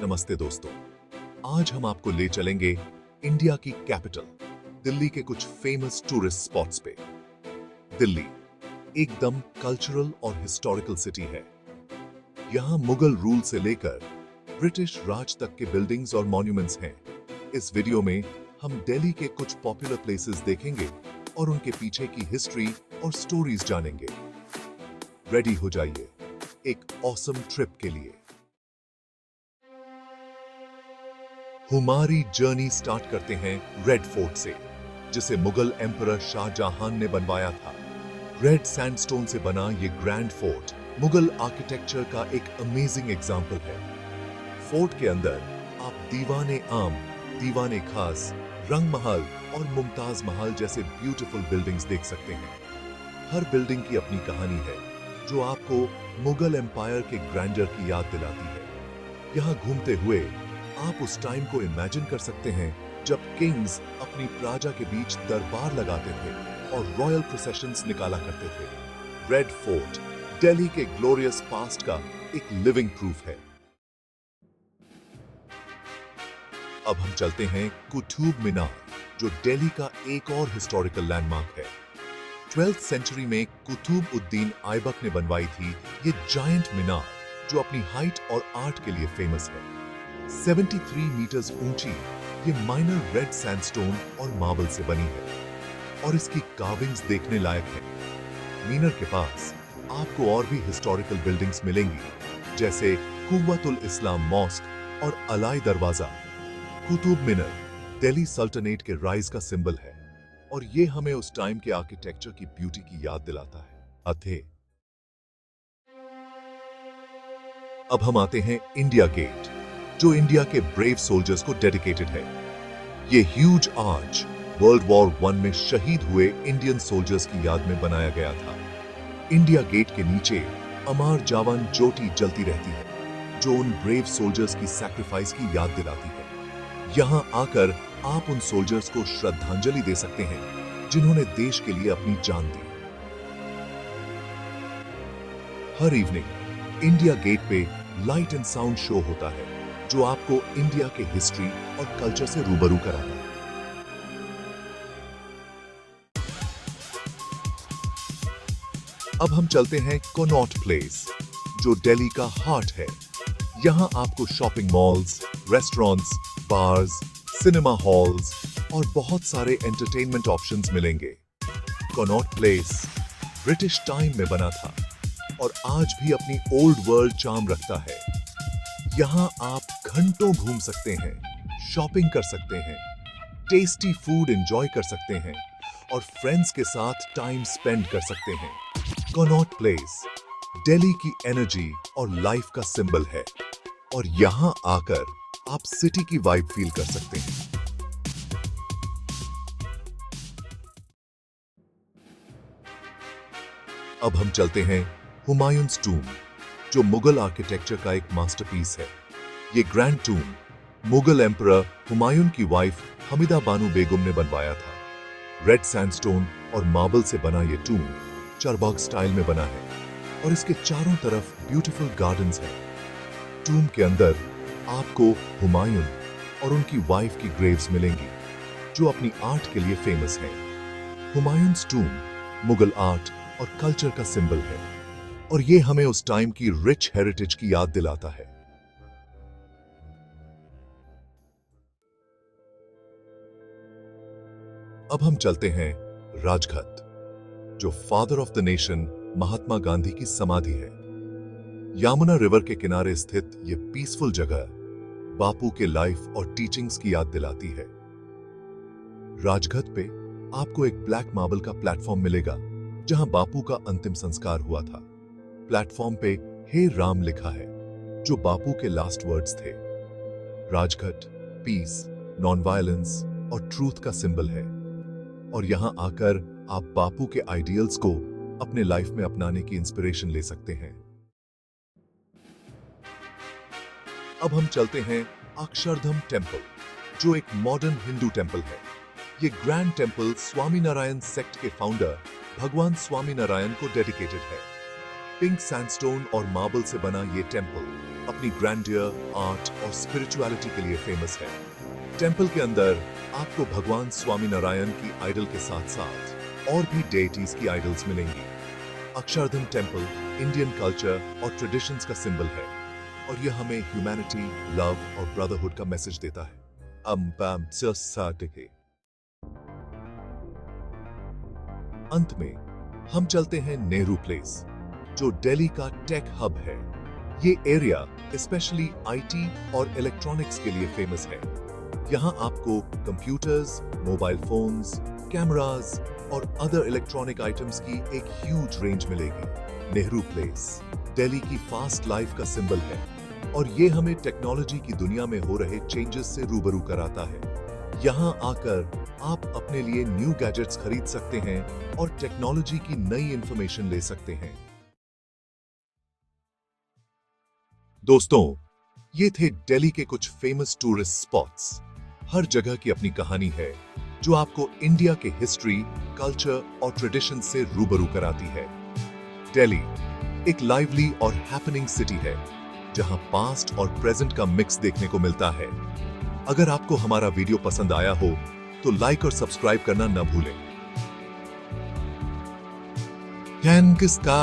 नमस्ते दोस्तों, आज हम आपको ले चलेंगे इंडिया की कैपिटल दिल्ली के कुछ फेमस टूरिस्ट स्पॉट्स पे। दिल्ली एकदम कल्चरल और हिस्टोरिकल सिटी है। यहाँ मुगल रूल से लेकर ब्रिटिश राज तक के बिल्डिंग्स और मॉन्यूमेंट्स हैं। इस वीडियो में हम दिल्ली के कुछ पॉपुलर प्लेसेस देखेंगे और उनके पीछे की हिस्ट्री और स्टोरीज जानेंगे। रेडी हो जाइए एक ऑसम ट्रिप के लिए। हमारी जर्नी स्टार्ट करते हैं रेड फोर्ट से, जिसे मुगल एम्परर शाहजहां ने बनवाया था। रेड सैंडस्टोन से बना ये ग्रैंड फोर्ट मुगल आर्किटेक्चर का एक अमेजिंग एग्जाम्पल है। फोर्ट के अंदर आप दीवाने आम, दीवाने खास, रंग महल और मुमताज महल जैसे ब्यूटीफुल बिल्डिंग्स देख सकते हैं। हर बिल्डिंग की अपनी कहानी है जो आपको मुगल एम्पायर के ग्रैंडर की याद दिलाती है। यहाँ घूमते हुए आप उस टाइम को इमेजिन कर सकते हैं जब किंग्स अपनी प्रजा के बीच दरबार लगाते थे और रॉयल प्रोसेशंस निकाला करते थे। रेड फोर्ट दिल्ली के ग्लोरियस पास्ट का एक लिविंग प्रूफ है। अब हम चलते हैं कुतुब मीनार, जो दिल्ली का एक और हिस्टोरिकल लैंडमार्क है। 12th सेंचुरी में कुतुब उद्दीन ऐबक ने बनवाई थी ये जायंट मीनार, जो अपनी हाइट और आर्ट के लिए फेमस है। 73 मीटर्स ऊंची ये माइनर रेड सैंडस्टोन और मार्बल से बनी है और इसकी कार्विंग्स देखने लायक है। मीनार के पास आपको और भी हिस्टोरिकल बिल्डिंग्स मिलेंगी, जैसे कुव्वतुल इस्लाम मॉस्क और अलाई दरवाजा। कुतुब मीनार दिल्ली सल्तनत के राइज का सिंबल है और ये हमें उस टाइम के आर्किटेक्चर की ब्यूटी की याद दिलाता है। अब हम आते हैं इंडिया गेट, जो इंडिया के ब्रेव सोल्जर्स को डेडिकेटेड है। ये ह्यूज आर्च वर्ल्ड वॉर 1 में शहीद हुए इंडियन सोल्जर्स की याद में बनाया गया था। इंडिया गेट के नीचे अमर जवान ज्योति जलती रहती है, जो उन ब्रेव सोल्जर्स की सैक्रिफाइस की याद दिलाती है। यहां आकर आप उन सोल्जर्स को श्रद्धांजलि दे सकते हैं जिन्होंने देश के लिए अपनी जान दी। हर इवनिंग इंडिया गेट पे लाइट एंड साउंड शो होता है, जो आपको इंडिया के हिस्ट्री और कल्चर से रूबरू कराता है। अब हम चलते हैं कनॉट प्लेस, जो दिल्ली का हार्ट है। यहां आपको shopping malls, restaurants, bars, cinema halls और बहुत सारे एंटरटेनमेंट ऑप्शंस मिलेंगे। कनॉट प्लेस ब्रिटिश टाइम में बना था और आज भी अपनी ओल्ड वर्ल्ड चार्म रखता है। यहां आप घंटों घूम सकते हैं, शॉपिंग कर सकते हैं, टेस्टी फूड एंजॉय कर सकते हैं और फ्रेंड्स के साथ टाइम स्पेंड कर सकते हैं। कनॉट प्लेस दिल्ली की एनर्जी और लाइफ का सिंबल है और यहां आकर आप सिटी की वाइब फील कर सकते हैं। अब हम चलते हैं हुमायूंस टूम, जो मुगल आर्किटेक्चर का एक मास्टरपीस है। ये ग्रैंड टूम मुगल एम्परर हुमायूं की वाइफ हमीदा बानो बेगम ने बनवाया था। रेड सैंडस्टोन और मार्बल से बना ये टूम चरबाग स्टाइल में बना है और इसके चारों तरफ ब्यूटीफुल गार्डन्स हैं। टूम के अंदर आपको हुमायूं और उनकी वाइफ की ग्रेव्स मिलेंगी, जो अपनी आर्ट के लिए फेमस हैं। हुमायूंस टूम मुगल आर्ट और कल्चर का सिंबल है और ये हमें उस टाइम की रिच हेरिटेज की याद दिलाता है। अब हम चलते हैं राजघाट, जो father of the nation Mahatma Gandhi की समाधि है। यमुना रिवर के किनारे स्थित ये पीसफुल जगह बापू के लाइफ और टीचिंग्स की याद दिलाती है। राजघाट पे आपको एक ब्लैक मार्बल का प्लेटफॉर्म मिलेगा, जहां बापू का अंतिम संस्कार हुआ था। प्लेटफॉर्म पे हे राम लिखा है, जो बापू के लास्ट वर्ड्स थे। राजघाट पीस, नॉन वायलेंस और ट्रूथ का सिंबल है और यहां आकर आप बापू के आइडियल्स को अपने लाइफ में अपनाने की इंस्पिरेशन ले सकते हैं। अब हम चलते हैं अक्षरधाम टेम्पल, जो एक मॉडर्न हिंदू टेम्पल है। ये ग्रैंड टेम्पल स्वामीनारायण सेक्ट के फाउंडर भगवान स्वामीनारायण को डेडिकेटेड है। पिंक सैंडस्टोन और मार्बल से बना ये टेम्पल अपनी ग्रैंडियर, आर्ट और स्पिरिचुअलिटी के लिए फेमस है। टेंपल के अंदर आपको भगवान स्वामी नारायण की आइडल के साथ साथ और भी डेटीज की आइडल्स मिलेंगी। अक्षरधाम टेंपल इंडियन कल्चर और ट्रेडिशंस का सिंबल है और यह हमें ह्यूमैनिटी, लव और ब्रदरहुड का मैसेज देता है। अंत में हम चलते हैं नेहरू प्लेस, जो दिल्ली का टेक हब है। ये एरिया स्पेशली आईटी और इलेक्ट्रॉनिक्स के लिए फेमस है। यहाँ आपको कंप्यूटर्स, मोबाइल फोन्स, कैमरास और अदर इलेक्ट्रॉनिक आइटम्स की एक ह्यूज रेंज मिलेगी। नेहरू प्लेस दिल्ली की फास्ट लाइफ का सिंबल है और ये हमें टेक्नोलॉजी की दुनिया में हो रहे चेंजेस से रूबरू कराता है। यहाँ आकर आप अपने लिए न्यू गैजेट्स खरीद सकते हैं और टेक्नोलॉजी की नई इंफॉर्मेशन ले सकते हैं। दोस्तों, ये थे दिल्ली के कुछ फेमस टूरिस्ट स्पॉट्स। हर जगह की अपनी कहानी है जो आपको इंडिया के हिस्ट्री, कल्चर और ट्रेडिशन से रूबरू कराती है। दिल्ली एक लाइवली और हैपनिंग सिटी है जहां पास्ट और प्रेजेंट का मिक्स देखने को मिलता है। अगर आपको हमारा वीडियो पसंद आया हो तो लाइक और सब्सक्राइब करना न भूलें। थैंक्स का